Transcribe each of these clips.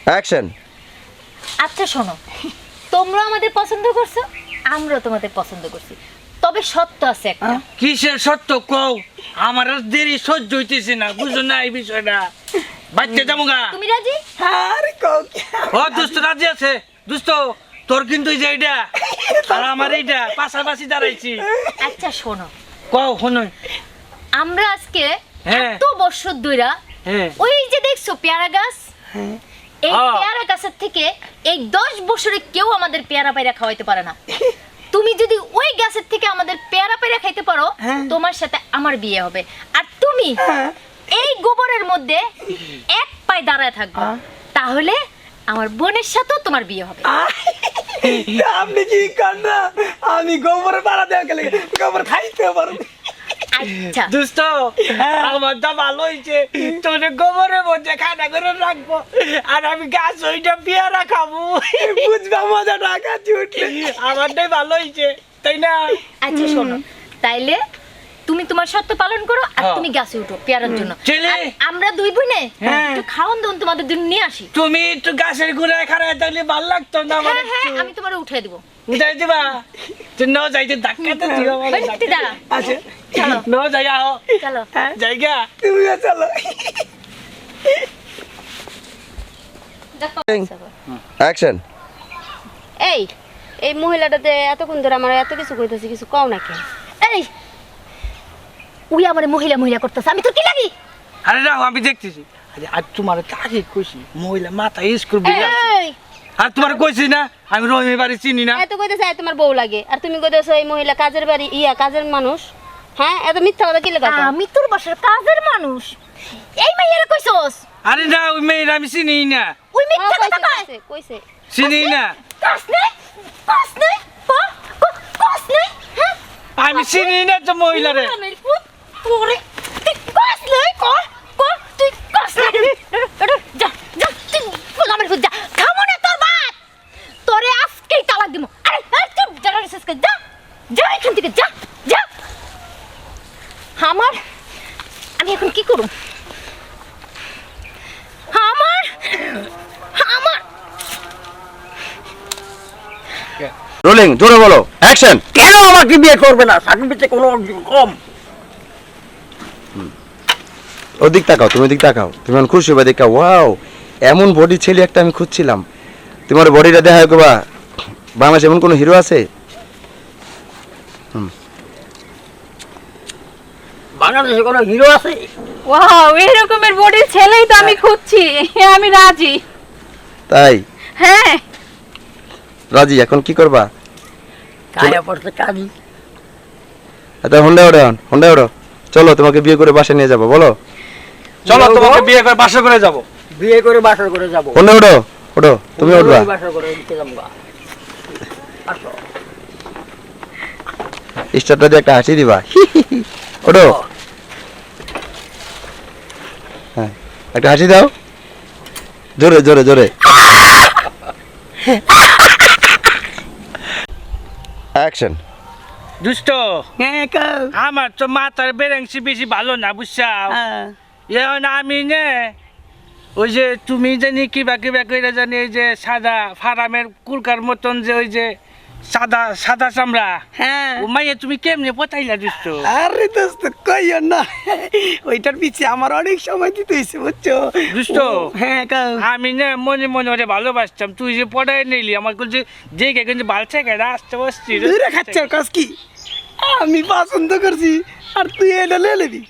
Action. আচ্ছা শোনো, তোমরা আমাদের পছন্দ করছো, আমরা তোমাদের পছন্দ করছি, তবে সত্য আছে একটা। কিসের সত্য কও? আমার আর দেরি সহ্য হইতেছে না, বুঝো না এই বিষয়টা। বাচ্চা যামুগা। তুমি রাজি? আরে কও কি? ও দোস্ত রাজি আছে। দোস্ত তোর কিন্তু এই যে এইটা আর আমার এইটা পাশাপাশি দাঁড়াইছি। আচ্ছা শোনো, কও শোনো। আমরা আজকে হ্যাঁ। এত বছর ধইরা হ্যাঁ। ওই যে দেখছো পেয়ারা গাছ, এই হ্যাঁ। পেয়ারা গাছের থেকে এই 10 বছরে কেউ আমাদের পেয়ারা পায়রা খাওয়াইতে পারে না। তুমি যদি ওই গাছের থেকে আমাদের পেয়ারা পায়রা খাইতে পারো, তোমার সাথে আমার বিয়ে হবে। আর তুমি এই গোবরের মধ্যে এক পায়ে দাঁড়ায় থাকবে, তাহলে আমার বোনের সাথেও তোমার বিয়ে হবে। আপনি কি করেন না? আমি গোবর পাড়া দেওয়া গেলে গোবর খাইতে পারবো। আচ্ছা দোস্ত আমার তো ভালো হয়েছে, তোর গোবরের মধ্যে খানা করে রাখবো আর আমি গাছ ওইটা পেয়ারা খাবো। বুঝবা মজা টাকা উঠলে। আমারটাই ভালো হয়েছে, তাই না? আচ্ছা শোনো, তাইলে তুমি তোমার সত্য পালন করো আর তুমি গাছে উঠো পেয়ারার জন্য। চলে। আর আমরা দুই বোনে একটু খাওন দাওন তোমাদের জন্য নিয়ে আসি। তুমি একটু গাছের গুড়ায় খারাপ থাকলে ভালো লাগতো না আমার। হ্যাঁ হ্যাঁ, আমি তোমার উঠে দেবো। উঠাই দিবা? তুই ন যাইতে ধাক্কাতে দিও আমার। বাড়িতে দাঁড়া। আচ্ছা চলো ন যাই আহ চলো। জায়গা। তুমিও চলো। অ্যাকশন। এই এই মহিলাটাতে এতক্ষণ ধরে আমার এত কিছু কইতেছে, কিছু কও না কেন? এই উই আমার মহিলা মহিলা করতেছে, আমি তো কি লাগি? আরে রাখো আমি দেখতেছি। আরে আর তোমার কাকে কইছি মহিলা মাথা স্কুল বিয়ে আছে। এই আর তোমার কইছি না আমি রহিমের বাড়ি চিনি না। এত কইতেছে তোমার বউ লাগে, আর তুমি কইতেছো এই মহিলা কাজের বাড়ি কাজের মানুষ। হ্যাঁ, এত মিথ্যা কথা কি লেখা? আমি তোর বাসার কাজের মানুষ, এই মাইয়ারে কইছস? আরে না ওই মেয়েরা আমি চিনি না, ওই মিথ্যা কথা কয়। কইছে চিনি না। কাজ নেই কাজ নেই কাজ নেই। হ্যাঁ আমি চিনি না তো মহিলারে। তোরে তুই কাজ নেই কর কর, তুই কাজ নেই। যা যা তুই গোলামের ফুট যা, খাবো না তোর ভাত, তোরে আজকেই তালাক দিমু। আরে তুই জানা রিসার্চ কর, যা যা এখান থেকে যা যা। আমি এখন কি করব? আমার আমার রোলিং, জোরে বলো। অ্যাকশন। কেন আমাকে বিয়ে করবে না? সার্টিফিকেটে কোনো কম? ওদিক তাকাও, তুমি ওদিক তাকাও। তুমি এখন খুশি হবে দেখা। ওয়াও, এমন বডি ছেলে একটা আমি খুঁজছিলাম। তোমার বডিটা দেখা কবা বাংলাদেশে এমন কোনো হিরো আছে? বাংলাদেশে কোনো হিরো আছে? ওয়াও, এরকমের বডির ছেলেই তো আমি খুঁজছি। আমি রাজি। তাই? হ্যাঁ। রাজি। এখন কি করবা? কায়া পড়ছে কাজী। আচ্ছা হোন্ডা ওড়ো, হোন্ডা ওড়ো। চলো তোমাকে বিয়ে করে বাসায় নিয়ে যাবো। বলো। চলো তোমাকে বিয়ে করে বাসা করে যাব। বিয়ে করে বাসর করে যাবো। হোন্ডা ওড়ো, ওড়ো। তুমি উঠবা। বাসর করে দিতে যাবো। আসো। স্টারটা দিয়ে একটা হাসি দিবা। ওঠো। হ্যাঁ, একটা হাসি দাও। জোরে জোরে জোরে। অ্যাকশন। দুষ্ট হ্যাঁ কও। আমার তো মাথার বেরেংসি বেশি ভালো না, বুঝছাও? এখন আমি নে ওই যে তুমি জানি কিবা কিবা কইরা জানি এই যে সাদা ফারামের কুলকার মতন যে ওই যে সাদা সাদা চামড়া, হ্যাঁ। ও মাইয়া তুমি কেমনে পতাইলা দুষ্ট? আরে দোস্ত কইও না, ওইটার পিছে আমার অনেক সময় দিতে হয়েছে, বুঝছো? দুষ্ট হ্যাঁ কও। আমি না মনে মনে ওরে ভালোবাসতাম, তুই যে পড়াই নিলি আমার কাছে যে কিন্তু বালছে কেডা আসতে বসছি দূরে খাচ্ছার কাজ কি? আমি পছন্দ করছি আর তুই এটা লে নিবি।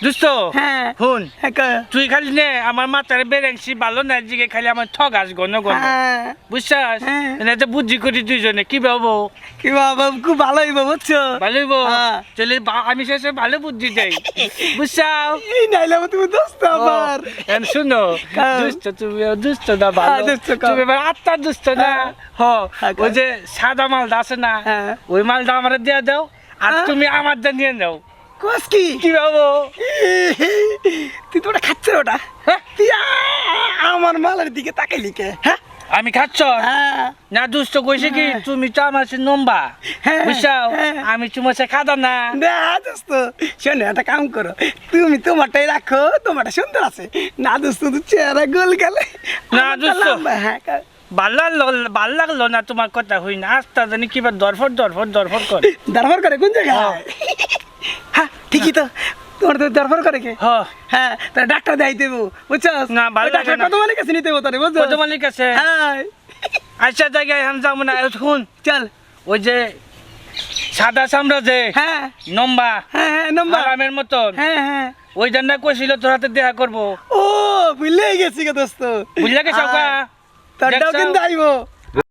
দুষ্ট হ্যাঁ। শুন, হ্যাঁ কও। তুই খালি নে আমার মাথার বেরেংসি ভালো না, দিকে খালি আমার ঠগাস গণ গণ, হ্যাঁ। বুঝছাস? হ্যাঁ। এটা বুদ্ধি করি দুইজনে কি ভাবো? কি বাবা, খুব ভালো হইব, বুঝছো? ভালো হইবো? হ্যাঁ। চলে আমি শেষে ভালো বুদ্ধি দেই, বুঝছাও? এই নাইলে তুমি দোস্ত আমার। শুনো, কাও। দুষ্ট তুমি দুষ্ট না ভালো, হ্যাঁ, দুষ্ট কাও। তুমি এবার আত্মার দুষ্ট না। হ হ্যাঁ, ওই যে সাদা মালটা আছে না, হ্যাঁ। ওই মালটা আমার দিয়ে দাও আর হ্যাঁ। তুমি আমার দিয়ে নিয়ে নাও। কস কি? কি ভাবো? তুই তো ওটা খাচ্ছ ওটা, হ্যাঁ? তুই আমার মালের দিকে তাকাইলি কে? হ্যাঁ আমি খাচ্ছ হ্যাঁ না দুষ্ট কইছে কি তুমি তো আমার সে নম্বা হ্যাঁ, বুঝছাও হ্যাঁ। আমি তোমার সে খাদা না না দোস্ত শোনো একটা কাম করো তুমি তোমারটাই রাখো তোমারটা সুন্দর আছে না দোস্ত তো চেহারা গোল গেলে না, দোস্ত। হ্যাঁ ভাল লাগলো না তোমার কথা হই না আস্তা জানি কিবা দরফর করে দরবার করে কোন জায়গায় হ্যাঁ ঠিকই তো তোমার তো দরবার করে কে হ হ্যাঁ তাহলে ডাক্তার দেখাই দেবো বুঝছস না, ভালো ওই ডাক্তার লাগে না। কত মানে কাছে নিতে হবো তাহলে বুঝছো কত মালিক আছে হ্যাঁ আচ্ছা জায়গায় আমি যাবো না শুন চল ওই যে সাদা চামড়া যে হ্যাঁ নম্বা হ্যাঁ হ্যাঁ নম্বর আরামের মতন হ্যাঁ হ্যাঁ ওই জান্না কইছিল তোর হাতে দেখা করবো ও ভুলে গেছি গো দোস্ত বুঝলা গেছো কা তোরটাও দেখছাও? কিন্তু আইবো